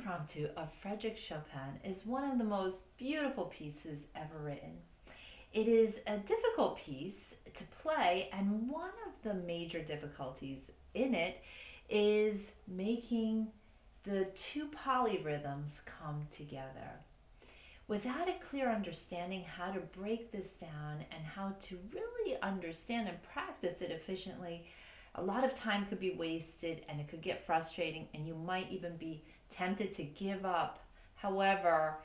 Impromptu of Frédéric Chopin is one of the most beautiful pieces ever written. It is a difficult piece to play, and one of the major difficulties in it is making the two polyrhythms come together. Without a clear understanding how to break this down and how to really understand and practice it efficiently, a lot of time could be wasted and it could get frustrating, and you might even be tempted to give up. However,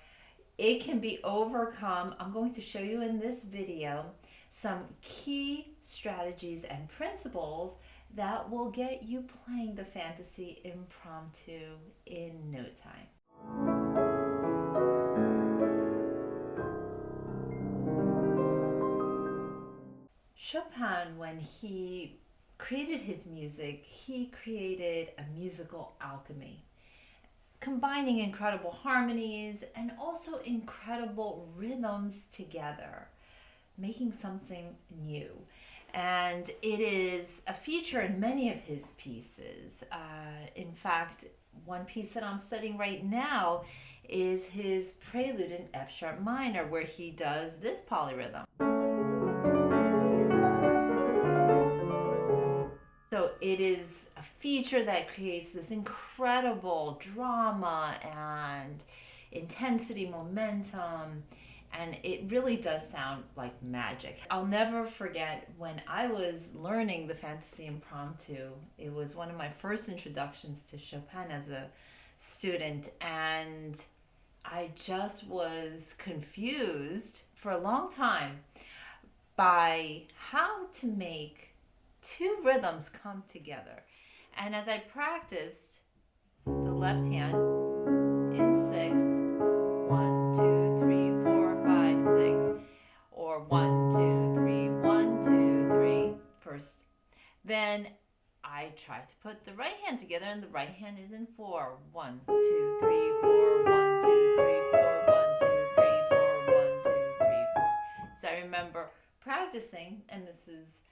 it can be overcome. I'm going to show you in this video some key strategies and principles that will get you playing the Fantasie Impromptu in no time. Chopin, when he created his music, he created a musical alchemy, combining incredible harmonies and also incredible rhythms together, making something new. And it is a feature in many of his pieces. In fact, one piece that I'm studying right now is his prelude in F sharp minor, where he does this polyrhythm. So it is a feature that creates this incredible drama and intensity, momentum, and it really does sound like magic. I'll never forget when I was learning the Fantasie Impromptu. It was one of my first introductions to Chopin as a student, and I just was confused for a long time by how to make two rhythms come together. And as I practiced the left hand in 6, 1, 2, 3, 4, 5, 6, or 1, 2, 3, 1, 2, 3 first, then I try to put the right hand together, and the right hand is in 4. 1, 2, 3, 4, 1, 2, 3, 4, 1, 2, 3, 4, 1, 2, 3, 4. So I remember practicing, and this is,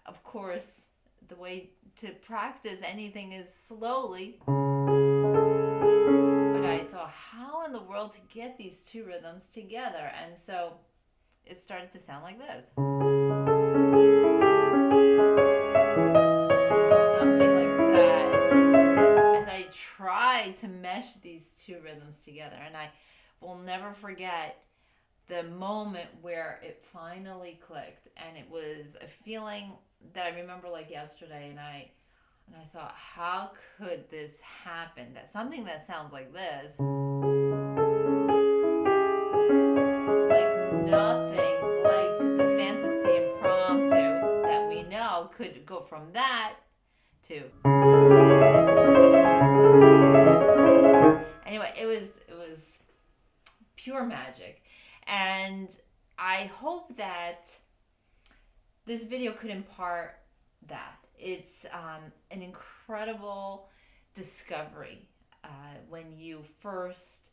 of course, the way to practice anything is slowly. But I thought, how in the world to get these two rhythms together? And so it started to sound like this. Or something like that. As I tried to mesh these two rhythms together. And I will never forget the moment where it finally clicked, and it was a feeling that I remember like yesterday, and I thought, how could this happen? That something that sounds like this, like nothing like the Fantasie Impromptu that we know, could go from that to. Anyway, it was pure magic. And I hope that this video could impart that. It's an incredible discovery when you first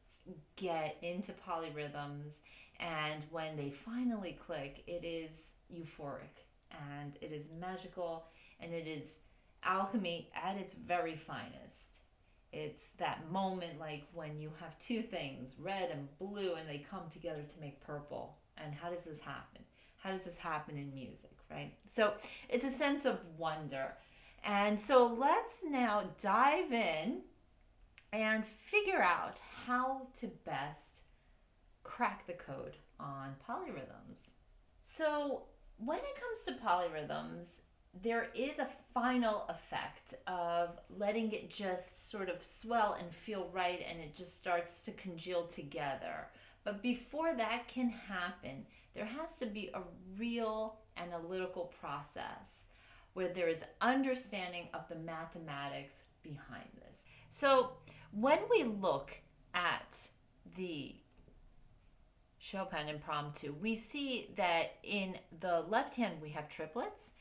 get into polyrhythms, and when they finally click, it is euphoric, and it is magical, and it is alchemy at its very finest. It's that moment like when you have two things, red and blue, and they come together to make purple. And how does this happen? How does this happen in music, right? So it's a sense of wonder. And so let's now dive in and figure out how to best crack the code on polyrhythms. So when it comes to polyrhythms, there is a final effect of letting it just sort of swell and feel right, and it just starts to congeal together. But before that can happen, there has to be a real analytical process where there is understanding of the mathematics behind this. So when we look at the Chopin Impromptu, we see that in the left hand we have triplets,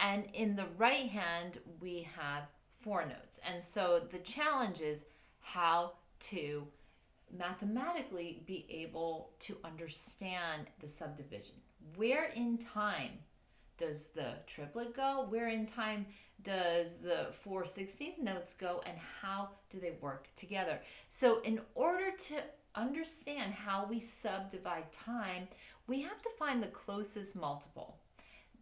and in the right hand we have 4 notes. And so the challenge is how to mathematically be able to understand the subdivision. Where in time does the triplet go? Where in time does the 4/16 notes go, and how do they work together? So in order to understand how we subdivide time, we have to find the closest multiple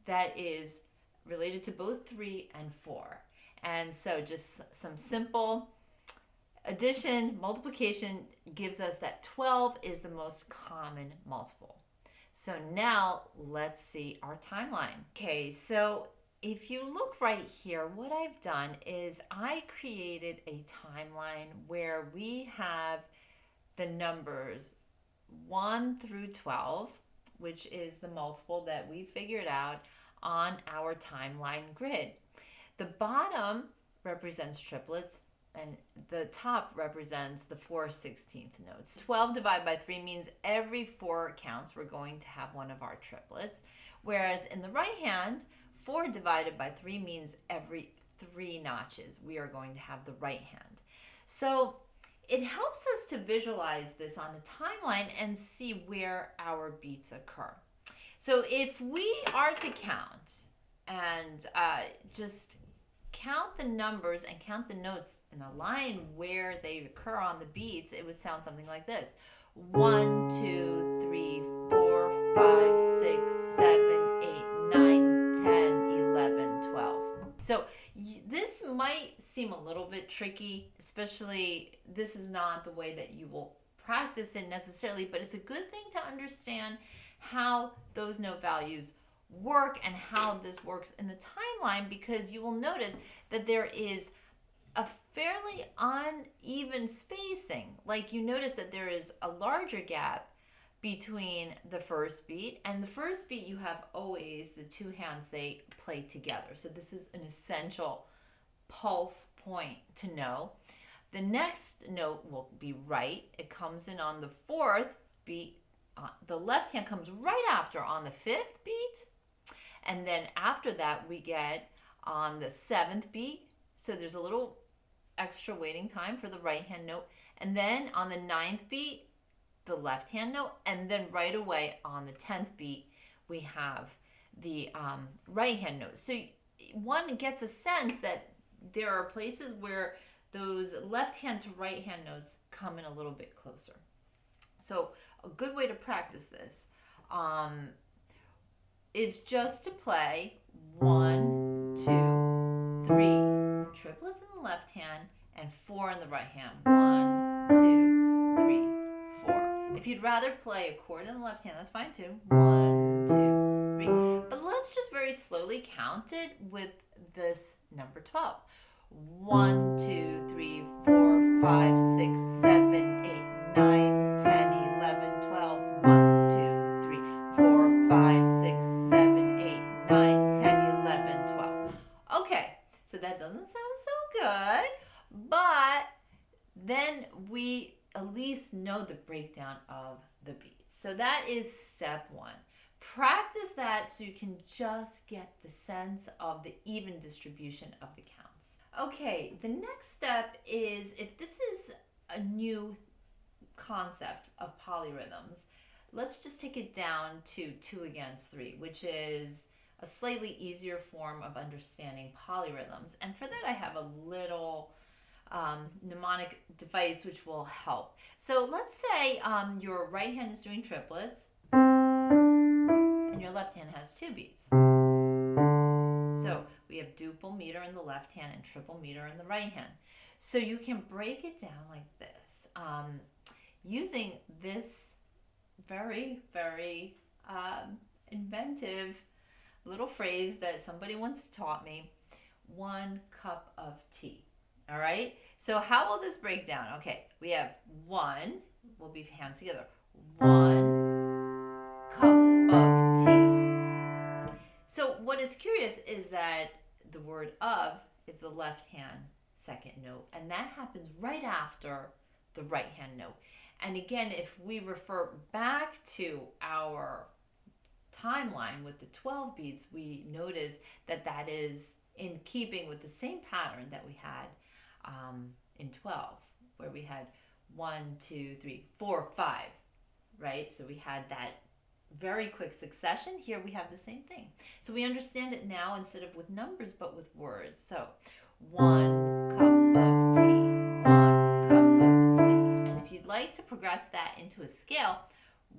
that is related to both 3 and 4. And so just some simple addition, multiplication gives us that 12 is the most common multiple. So now let's see our timeline. Okay, so if you look right here, what I've done is I created a timeline where we have the numbers 1 through 12, which is the multiple that we figured out on our timeline grid. The bottom represents triplets, and the top represents the 4/16 notes. 12 divided by 3 means every 4 counts we're going to have one of our triplets, whereas in the right hand, 4 divided by 3 means every 3 notches we are going to have the right hand. So it helps us to visualize this on a timeline and see where our beats occur. So if we are to count and just count the numbers and count the notes in a line where they occur on the beats, it would sound something like this. 1, 2, 3, 4, 5, 6, 7, 8, 9, 10, 11, 12. So this might seem a little bit tricky, especially this is not the way that you will practice it necessarily, but it's a good thing to understand how those note values work and how this works in the timeline, because you will notice that there is a fairly uneven spacing. Like you notice that there is a larger gap between the first beat and the first beat. You have always the 2 hands, they play together. So this is an essential pulse point to know. The next note will be right. It comes in on the 4th beat. The left hand comes right after on the 5th beat. And then after that, we get on the 7th beat. So there's a little extra waiting time for the right hand note. And then on the 9th beat, the left hand note. And then right away on the 10th beat, we have the right hand note. So one gets a sense that there are places where those left hand to right hand notes come in a little bit closer. So a good way to practice this is just to play 1, 2, 3 triplets in the left hand and 4 in the right hand. 1, 2, 3, 4. If you'd rather play a chord in the left hand, that's fine too. 1, 2, 3. But let's just very slowly count it with this number 12. 1, 2, 3, 4, 5, 6, 7, 8, 9, 10, 11, 12. 1, 2, 3, 4, 5, 6, 7, 8, 9, 10, 11, 12. Okay, so that doesn't sound so good, but then we at least know the breakdown of the beats. So that is step 1. Practice that so you can just get the sense of the even distribution of the counts. Okay, the next step is, if this is a new concept of polyrhythms, let's just take it down to 2 against 3, which is a slightly easier form of understanding polyrhythms. And for that, I have a little mnemonic device which will help. So let's say your right hand is doing triplets and your left hand has 2 beats. So we have duple meter in the left hand and triple meter in the right hand. So you can break it down like this, using this very, very inventive little phrase that somebody once taught me: 1 cup of tea. All right, so how will this break down? Okay, we have 1, we'll be hands together, 1 cup of tea. So what is curious is that the word of is the left hand second note, and that happens right after the right hand note. And again, if we refer back to our timeline with the 12 beats, we notice that that is in keeping with the same pattern that we had in 12, where we had 1, 2, 3, 4, 5, right? So we had that very quick succession. Here we have the same thing. So we understand it now instead of with numbers, but with words. So 1 cup of tea, 1 cup of tea. And if you'd like to progress that into a scale,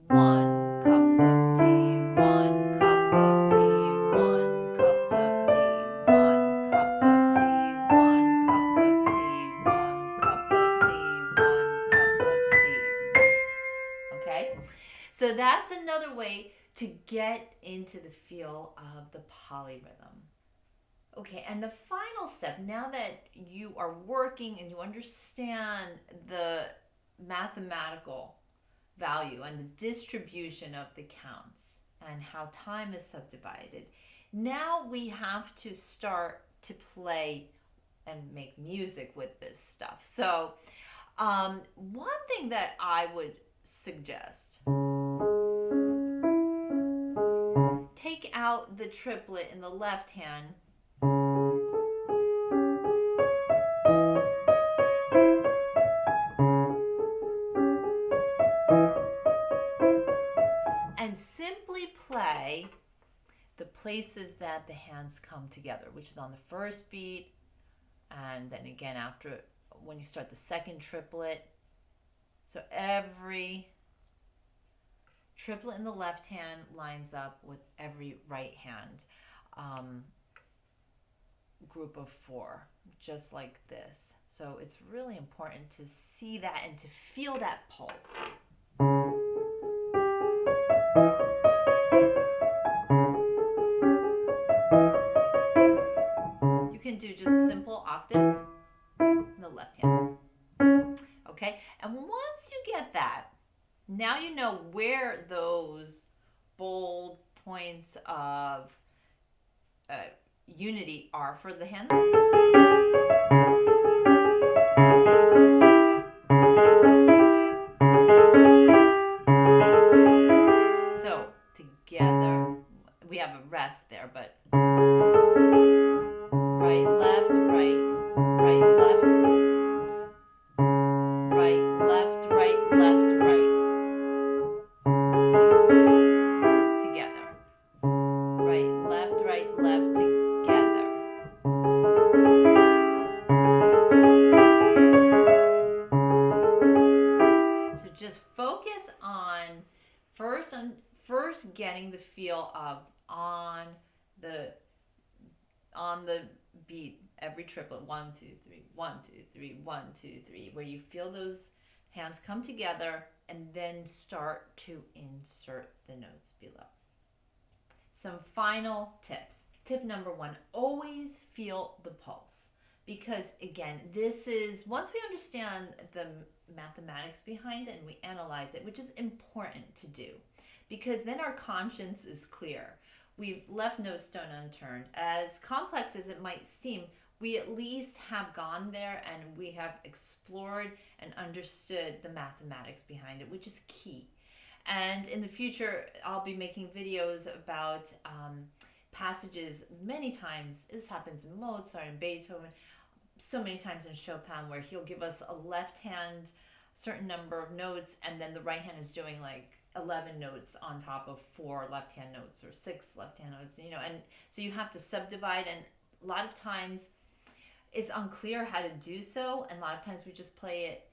1 cup of tea, 1 cup of tea, 1 cup of tea, 1 cup of tea, 1 cup of tea, 1 cup of tea, 1 cup of tea. Okay? So that's another way to get into the feel of the polyrhythm. Okay, and the final step, now that you are working and you understand the mathematical value and the distribution of the counts and how time is subdivided, now we have to start to play and make music with this stuff. So one thing that I would suggest, take out the triplet in the left hand and simply play the places that the hands come together, which is on the first beat, and then again after when you start the second triplet. So every triplet in the left hand lines up with every right hand group of 4, just like this. So it's really important to see that and to feel that pulse. You can do just simple octaves in the left hand. Okay, and once you get that, now you know where those bold points of unity are for the hand. So together, we have a rest there, but right, left, right, right, left, right, left, right, left, right. Together. Right, left, together. So just focus on first getting the feel of on the beat, every triplet, 1, 2, 3, 1, 2, 3, 1, 2, 3, where you feel those hands come together and then start to insert the notes below. Some final tips. Tip number 1, always feel the pulse. Because again, this is, once we understand the mathematics behind it and we analyze it, which is important to do, because then our conscience is clear. We've left no stone unturned. As complex as it might seem, we at least have gone there and we have explored and understood the mathematics behind it, which is key. And in the future, I'll be making videos about passages many times. This happens in Mozart and Beethoven, so many times in Chopin, where he'll give us a left hand, certain number of notes, and then the right hand is doing like 11 notes on top of 4 left hand notes or 6 left hand notes, you know, and so you have to subdivide, and a lot of times it's unclear how to do so, and a lot of times we just play it,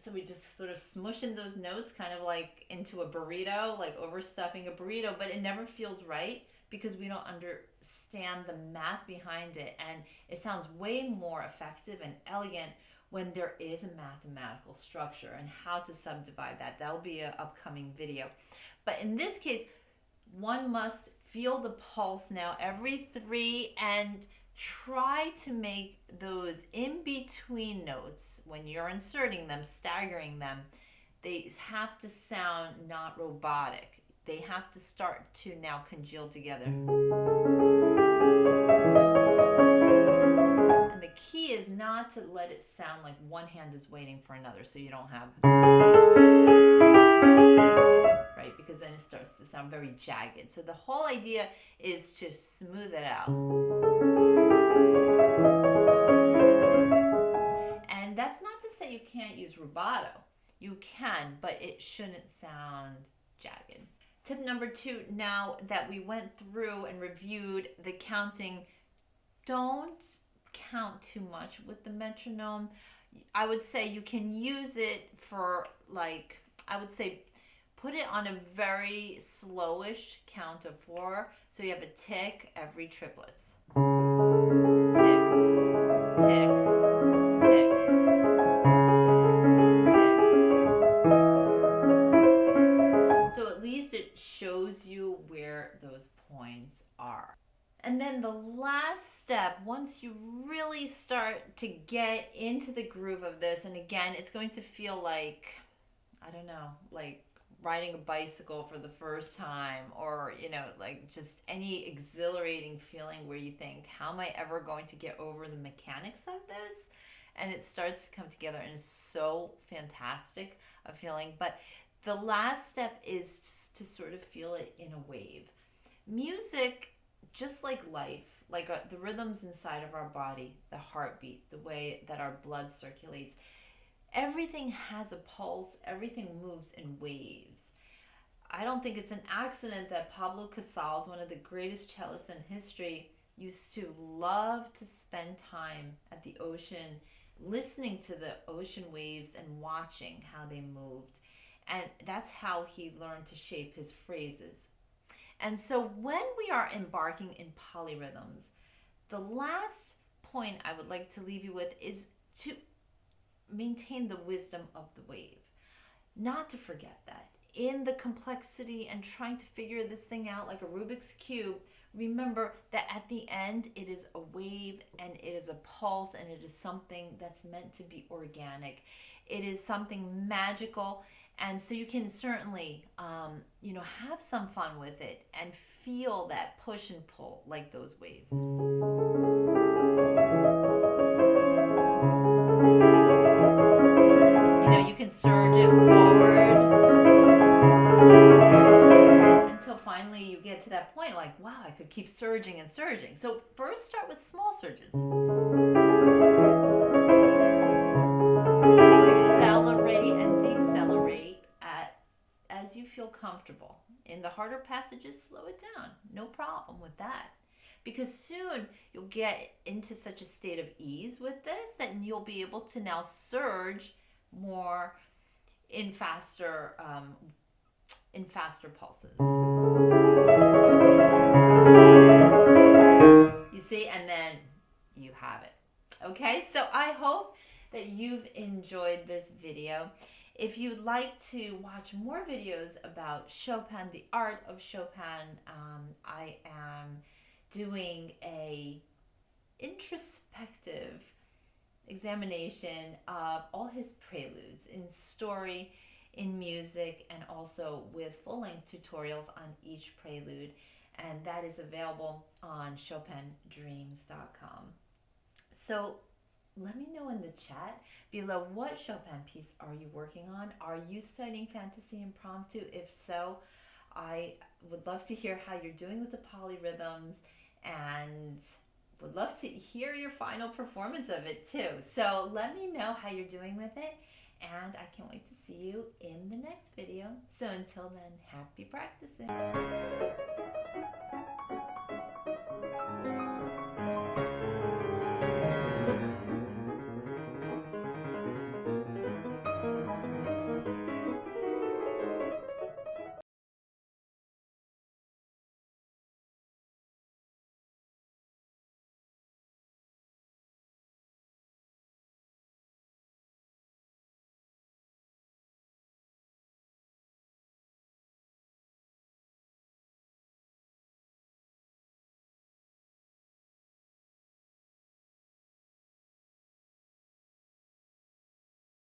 so we just sort of smush in those notes kind of like into a burrito, like overstuffing a burrito, but it never feels right because we don't understand the math behind it, and it sounds way more effective and elegant when there is a mathematical structure and how to subdivide that. That will be an upcoming video. But in this case, one must feel the pulse now every 3 and try to make those in-between notes, when you're inserting them, staggering them, they have to sound not robotic. They have to start to now congeal together. And the key is not to let it sound like one hand is waiting for another, so you don't have, right? Because then it starts to sound very jagged. So the whole idea is to smooth it out. And that's not to say you can't use rubato. You can, but it shouldn't sound jagged. Tip number 2, now that we went through and reviewed the counting, don't count too much with the metronome. I would say you can use it for, like, I would say put it on a very slowish count of 4, so you have a tick every triplets. Tick, tick, tick, tick, tick. So at least it shows you where those points are. And then the last step, once you really start to get into the groove of this, and again, it's going to feel like, I don't know, like riding a bicycle for the first time, or, you know, like just any exhilarating feeling where you think, how am I ever going to get over the mechanics of this? And it starts to come together, and it's so fantastic a feeling. But the last step is to sort of feel it in a wave. Music, just like life, like the rhythms inside of our body, the heartbeat, the way that our blood circulates, everything has a pulse, everything moves in waves. I don't think it's an accident that Pablo Casals, one of the greatest cellists in history, used to love to spend time at the ocean, listening to the ocean waves and watching how they moved. And that's how he learned to shape his phrases. And so when we are embarking in polyrhythms, the last point I would like to leave you with is to maintain the wisdom of the wave. Not to forget that. In the complexity and trying to figure this thing out like a Rubik's Cube, remember that at the end it is a wave, and it is a pulse, and it is something that's meant to be organic. It is something magical. And so you can certainly, have some fun with it and feel that push and pull like those waves. You can surge it forward until finally you get to that point like, wow, I could keep surging and surging. So first start with small surges. Accelerate and decelerate as you feel comfortable. In the harder passages, slow it down. No problem with that. Because soon you'll get into such a state of ease with this that you'll be able to now surge more in faster pulses. You see, and then you have it. Okay, so I hope that you've enjoyed this video. If you'd like to watch more videos about Chopin, the art of Chopin, I am doing a introspective examination of all his preludes in story, in music, and also with full-length tutorials on each prelude, and that is available on ChopinDreams.com. So let me know in the chat below, what Chopin piece are you working on? Are you studying Fantasie Impromptu? If so, I would love to hear how you're doing with the polyrhythms, and would love to hear your final performance of it too. So let me know how you're doing with it, and I can't wait to see you in the next video. So until then, happy practicing.